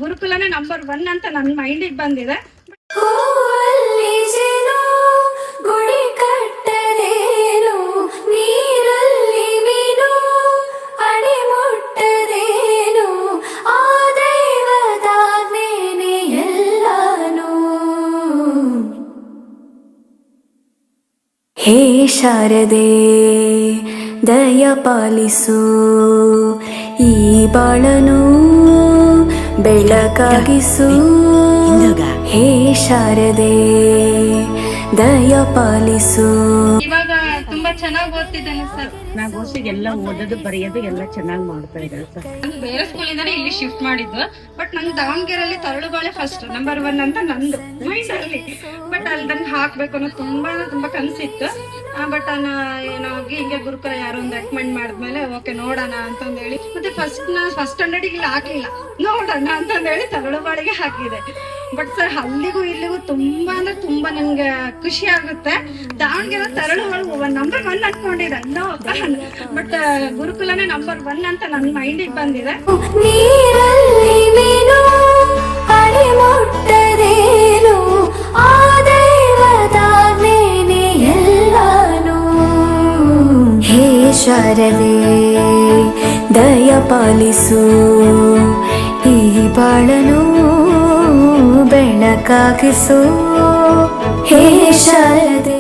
ಗುರುಕುಲನೇ number 1 ಅಂತ ನನ್ನ ಮೈಂಡಿಗೆ ಬಂದಿದೆ. ಗುಡಿ ಕಟ್ಟದೇನು ನೀರಲ್ಲಿ ಮೀನು ಅಣಿ ಮುಟ್ಟದೇನು ಆ ದೈವದಾಜ್ಞೆನೇ ಎಲ್ಲಾನು. ಹೇ ಶಾರದೆ ದಯ ಪಾಲಿಸು ಈ ಬಾಳನು ಬೆಳಕಾಗಿಸು. ಹೇ ಶಾರದೆ ದಯ ಪಾಲಿಸು. ಇವಾಗ ತುಂಬಾ ಚೆನ್ನಾಗಿ ಓದ್ತಿದ್ದಾನೆ ಸರ್. ನಾವು ಓದಿಗೆಲ್ಲ ಓದೋದು ಬರೆಯೋದು ಎಲ್ಲ ಚೆನ್ನಾಗಿ ಮಾಡ್ತಾ ಇದ್ದಾರೆ ಸರ್. ನಾನು ಬೇರೆ ಸ್ಕೂಲಿಂದಾನೆ ಇಲ್ಲಿ ಶಿಫ್ಟ್ ಮಾಡಿದ್ದು. ಬಟ್ ನಂಗೆ ದಾವಣಗೆರೆಯಲ್ಲಿ ತರಳುಬಾಳೆ ಫಸ್ಟ್ ನಂಬರ್ 1 ಅಂತ ನಂದು ಮೈಂಡ್ ಅಲ್ಲಿ. ಬಟ್ ಅಲ್ಲಿ ನಂಗೆ ಹಾಕ್ಬೇಕು ಅನ್ನೋ ತುಂಬಾ ಕನಸಿತ್ತು. ಬಟ್ ನಾನು ಏನಾಗಿ ಹಿಂಗೆ ಗುರುಕುಲ ಯಾರೋ ಒಂದು ರೆಕಮೆಂಡ್ ಮಾಡಿದ್ಮೇಲೆ ಓಕೆ ನೋಡೋಣ ಅಂತಂದೇಳಿ ಮತ್ತೆ ಫಸ್ಟ್ ಸ್ಟ್ಯಾಂಡರ್ಡಿಗೆ ಇಲ್ಲಿ ಹಾಕ್ಲಿಲ್ಲ, ನೋಡೋಣ ಅಂತಂದೇಳಿ ತರಳುಬಾಳಿಗೆ ಹಾಕಿದೆ. ಬಟ್ ಸರ್ ಅಲ್ಲಿಗೂ ಇಲ್ಲಿಗೂ ತುಂಬಾ ಅಂದ್ರೆ ತುಂಬಾ ನಂಗೆ ಖುಷಿ ಆಗುತ್ತೆ. ದಾವಣಗೆರೆ ತರಳುಬಾಳು ನಂಬರ್ 1 ಅನ್ಕೊಂಡಿದೆ, ಬಟ್ ಗುರುಕುಲನೇ ನಂಬರ್ 1 ಅಂತ ನನ್ನ ಮೈಂಡಿಗೆ ಬಂದಿದೆ. ನೀರಲ್ಲಿ ಮೀನು ಅಣಿ ಮುಟ್ಟದೇನು ಆ ದೈವದಾಜ್ಞೆನೇ ಎಲ್ಲಾನು. ಹೇ ಶಾರದೆ ದಯ ಪಾಲಿಸು ಈ ಬಾಳನು ಬೆಳಕಾಗಿಸು. ಹೇ ಶಾರದೆ